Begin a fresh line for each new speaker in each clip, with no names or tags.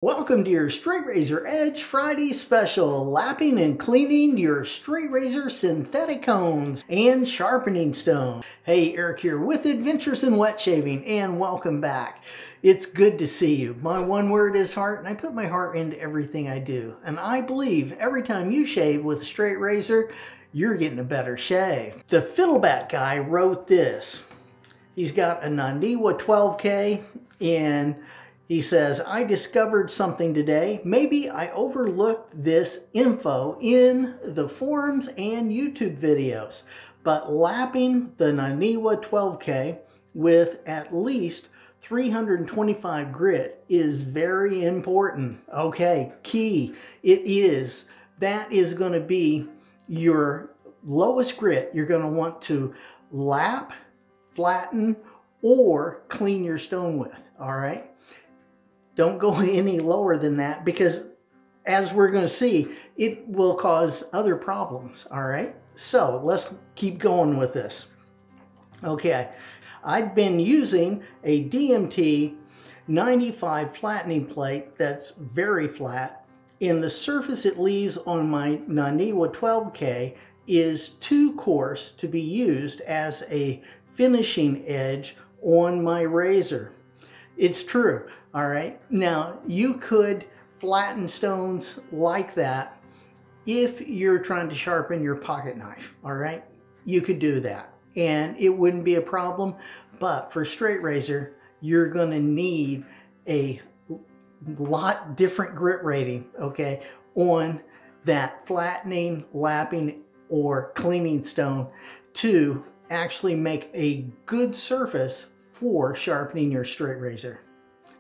Welcome to your Straight Razor Edge Friday special, lapping and cleaning your straight razor synthetic cones and sharpening stone. Hey, Eric here with Adventures in Wet Shaving, and welcome back. It's good to see you. My one word is heart, and I put my heart into everything I do. And I believe every time you shave with a straight razor, you're getting a better shave. The Fiddleback Guy wrote this. He's got a Naniwa 12K, and he says, I discovered something today. Maybe I overlooked this info in the forums and YouTube videos, but lapping the Naniwa 12K with at least 325 grit is very important. Okay, key. It is. That is going to be your lowest grit you're going to want to lap, flatten, or clean your stone with, all right? Don't go any lower than that because, as we're going to see, it will cause other problems, all right? So let's keep going with this. Okay, I've been using a DMT 95 flattening plate that's very flat, and the surface it leaves on my Naniwa 12K is too coarse to be used as a finishing edge on my razor. It's true, all right? Now, you could flatten stones like that if you're trying to sharpen your pocket knife, all right? You could do that, and it wouldn't be a problem, but for straight razor, you're gonna need a lot different grit rating, okay, on that flattening, lapping, or cleaning stone to actually make a good surface for sharpening your straight razor.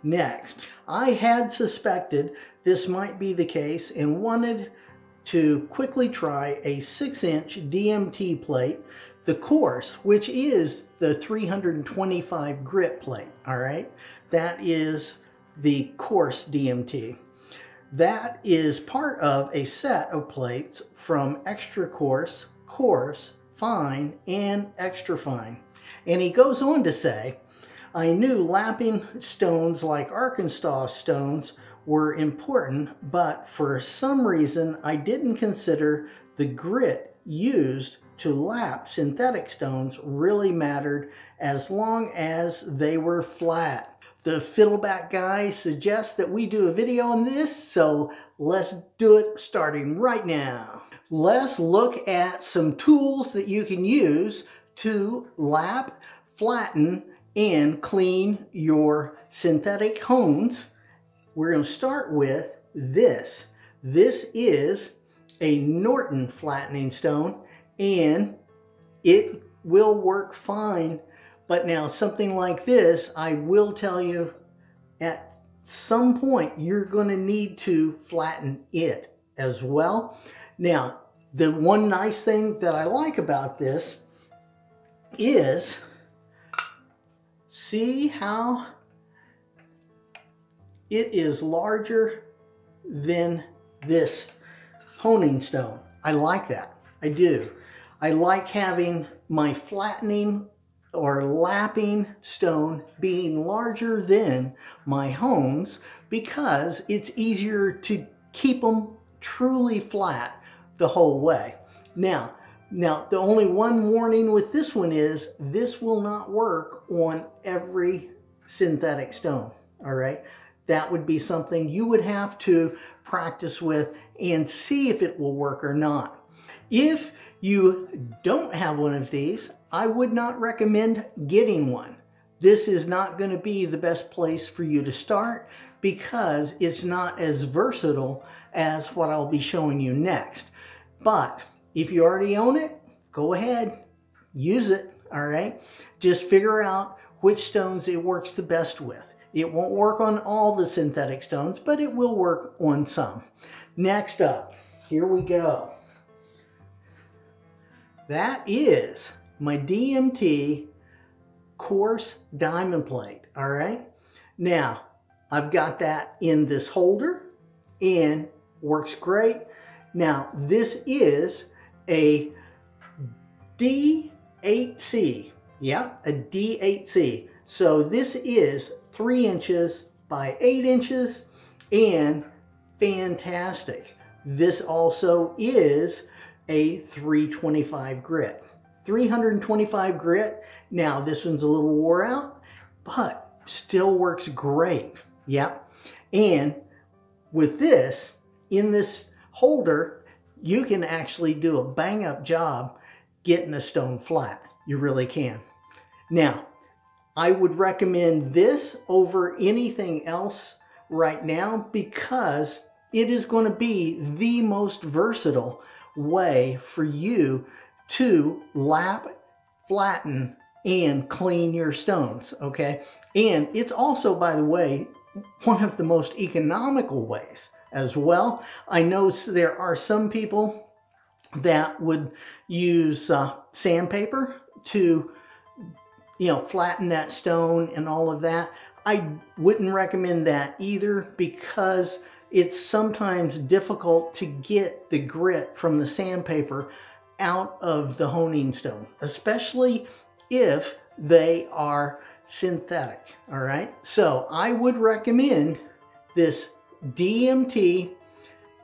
Next, I had suspected this might be the case and wanted to quickly try a 6-inch DMT plate, the coarse, which is the 325 grit plate, all right? That is the coarse DMT. That is part of a set of plates from extra coarse, coarse, fine, and extra fine. And he goes on to say, I knew lapping stones like Arkansas stones were important, but for some reason I didn't consider the grit used to lap synthetic stones really mattered as long as they were flat. The Fiddleback Guy suggests that we do a video on this, so let's do it starting right now. Let's look at some tools that you can use to lap, flatten, and clean your synthetic cones. We're going to start with this. This is a Norton flattening stone, and it will work fine. But now something like this, I will tell you, at some point you're going to need to flatten it as well. Now, the one nice thing that I like about this is, see how it is larger than this honing stone. I like that. I do. I like having my flattening or lapping stone being larger than my hones because it's easier to keep them truly flat the whole way. Now, the only one warning with this one is this will not work on every synthetic stone, all right? That would be something you would have to practice with and see if it will work or not. If you don't have one of these, I would not recommend getting one. This is not going to be the best place for you to start because it's not as versatile as what I'll be showing you next. But if you already own it, go ahead, use it, all right? Just figure out which stones it works the best with. It won't work on all the synthetic stones, but it will work on some. Next up, here we go. That is my DMT coarse diamond plate, all right? Now, I've got that in this holder and works great. Now, this is a D8C, yeah, a D8C. So this is 3 inches by 8 inches, and fantastic. This also is a 325 grit. 325 grit. Now this one's a little wore out, but still works great. Yep. And with this, in this holder, you can actually do a bang up job getting a stone flat. You really can. Now, I would recommend this over anything else right now because it is going to be the most versatile way for you to lap, flatten, and clean your stones, okay? And it's also, by the way, one of the most economical ways as well. I know there are some people that would use sandpaper to, flatten that stone and all of that. I wouldn't recommend that either because it's sometimes difficult to get the grit from the sandpaper out of the honing stone, especially if they are synthetic, all right? So I would recommend this DMT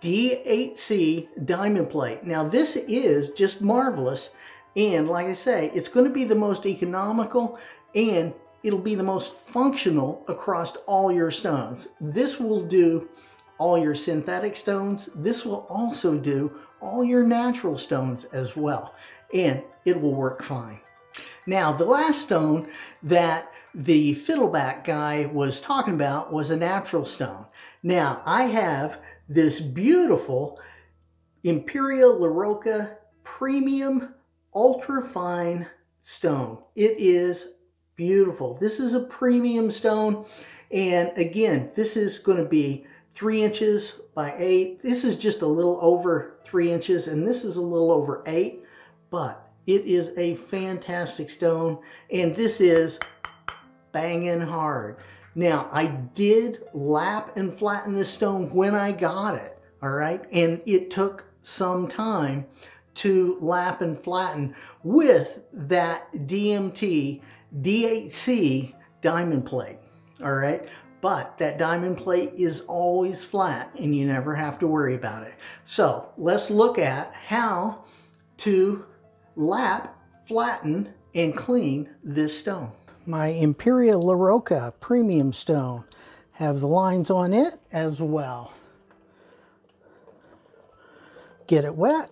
D8C Diamond Plate. Now this is just marvelous, and like I say, it's going to be the most economical and it'll be the most functional across all your stones. This will do all your synthetic stones. This will also do all your natural stones as well, and it will work fine. Now, the last stone that the Fiddleback guy was talking about was a natural stone. Now, I have this beautiful Imperial LaRocca Premium Ultra Fine stone. It is beautiful. This is a premium stone, and again, this is going to be 3 inches by 8. This is just a little over 3 inches, and this is a little over 8, but it is a fantastic stone, and this is banging hard. Now, I did lap and flatten this stone when I got it, all right? And it took some time to lap and flatten with that DMT D8C Diamond Plate, all right? But that diamond plate is always flat and you never have to worry about it. So let's look at how to lap, flatten, and clean this stone. My Imperial LaRocca Premium stone have the lines on it as well. Get it wet.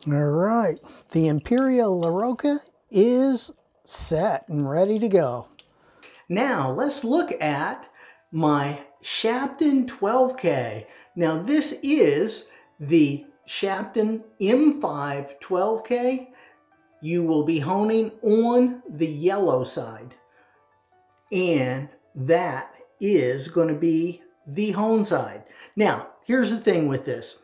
All right, the Imperial LaRocca is set and ready to go. Now let's look at my Shapton 12K. Now this is the Shapton M5 12K. You will be honing on the yellow side, and that is going to be the hone side. Now here's the thing with this.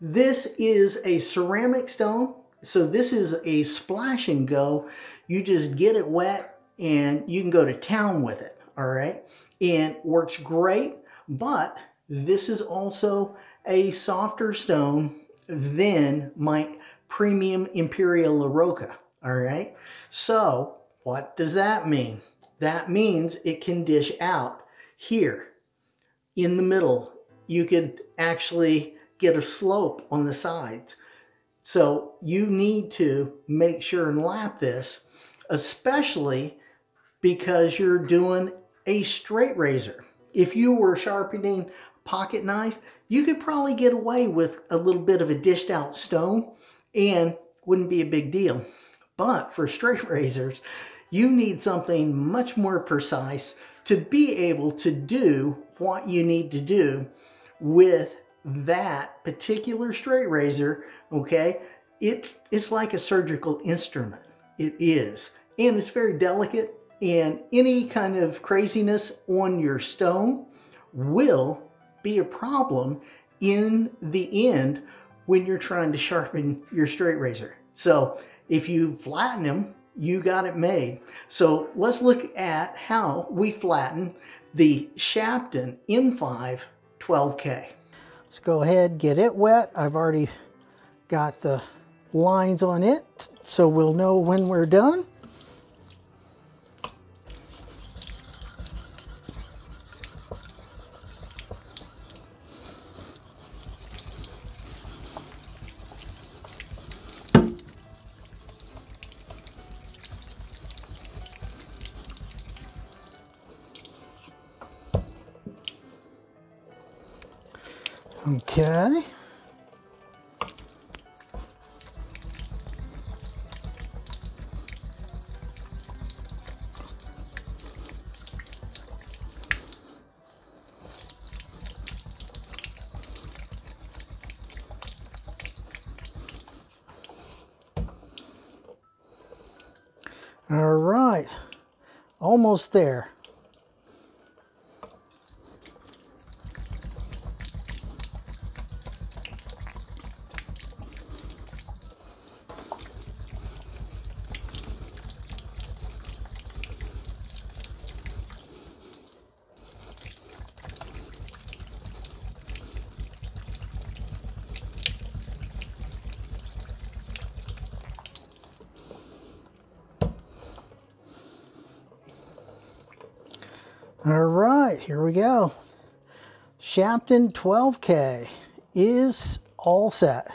This is a ceramic stone, so this is a splash and go. You just get it wet and you can go to town with it, all right? And works great, but this is also a softer stone than my premium Imperial LaRocca, all right? So what does that mean? That means it can dish out here in the middle. You could actually get a slope on the sides. So you need to make sure and lap this, especially because you're doing a straight razor. If you were sharpening a pocket knife, you could probably get away with a little bit of a dished out stone and wouldn't be a big deal. But for straight razors, you need something much more precise to be able to do what you need to do with that particular straight razor, okay? It's like a surgical instrument. It is. And it's very delicate and any kind of craziness on your stone will be a problem in the end when you're trying to sharpen your straight razor. So if you flatten them, you got it made. So let's look at how we flatten the Shapton M5 12K. Let's go ahead and get it wet. I've already got the lines on it, so we'll know when we're done. Okay. All right, almost there. All right, here we go. Shapton 12K is all set.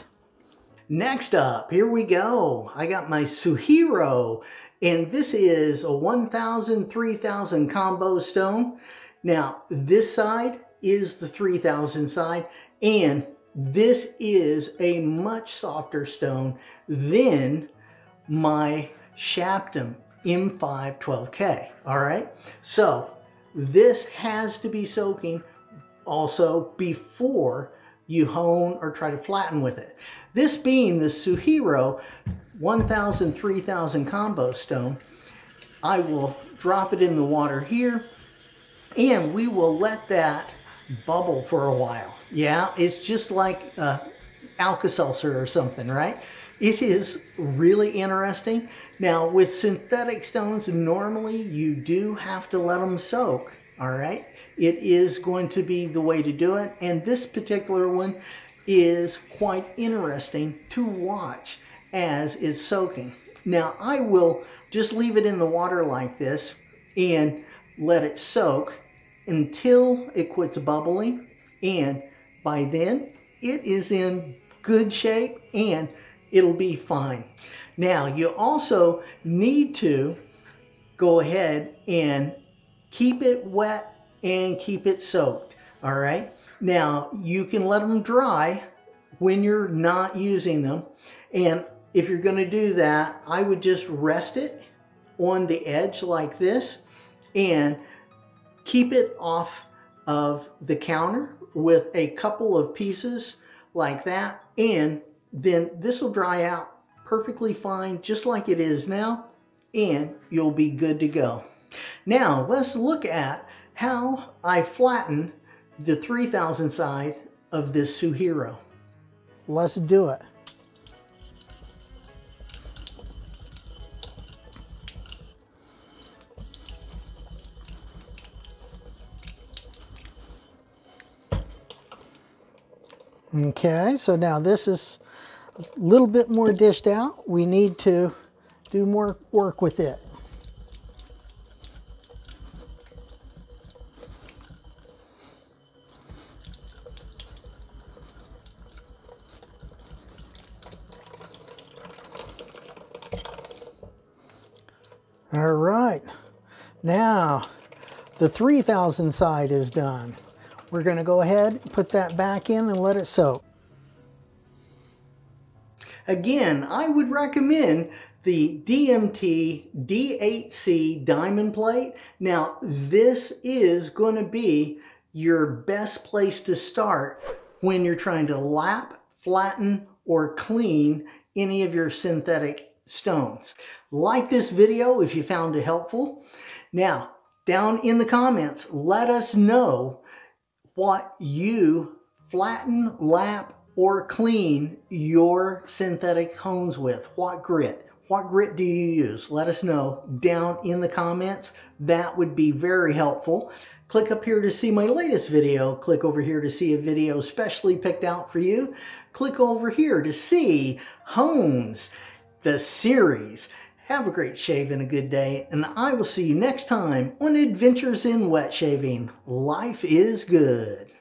Next up, here we go. I got my SueHiro, and this is a 1000, 3000 combo stone. Now, this side is the 3000 side, and this is a much softer stone than my Shapton M5 12K, all right? So, this has to be soaking also before you hone or try to flatten with it. This being the SueHiro 1000, 3000 combo stone, I will drop it in the water here and we will let that bubble for a while. Yeah, it's just like Alka-Seltzer or something, right? It is really interesting. Now, with synthetic stones, normally you do have to let them soak, all right? It is going to be the way to do it, and this particular one is quite interesting to watch as it's soaking. Now, I will just leave it in the water like this and let it soak until it quits bubbling, and by then, it is in good shape and it'll be fine. Now, you also need to go ahead and keep it wet and keep it soaked, all right? Now, you can let them dry when you're not using them, and if you're gonna do that, I would just rest it on the edge like this and keep it off of the counter with a couple of pieces like that, and then this will dry out perfectly fine, just like it is now, and you'll be good to go. Now, let's look at how I flatten the 3000 side of this SueHiro. Let's do it. Okay, so now this is a little bit more dished out. We need to do more work with it. All right, now the 3000 side is done. We're going to go ahead and put that back in and let it soak. Again, I would recommend the DMT D8C Diamond Plate. Now, this is going to be your best place to start when you're trying to lap, flatten, or clean any of your synthetic stones. Like this video if you found it helpful. Now, down in the comments, let us know what you flatten, lap, or clean your synthetic cones with. What grit? What grit do you use? Let us know down in the comments. That would be very helpful. Click up here to see my latest video. Click over here to see a video specially picked out for you. Click over here to see Hones, the series. Have a great shave and a good day, and I will see you next time on Adventures in Wet Shaving. Life is good.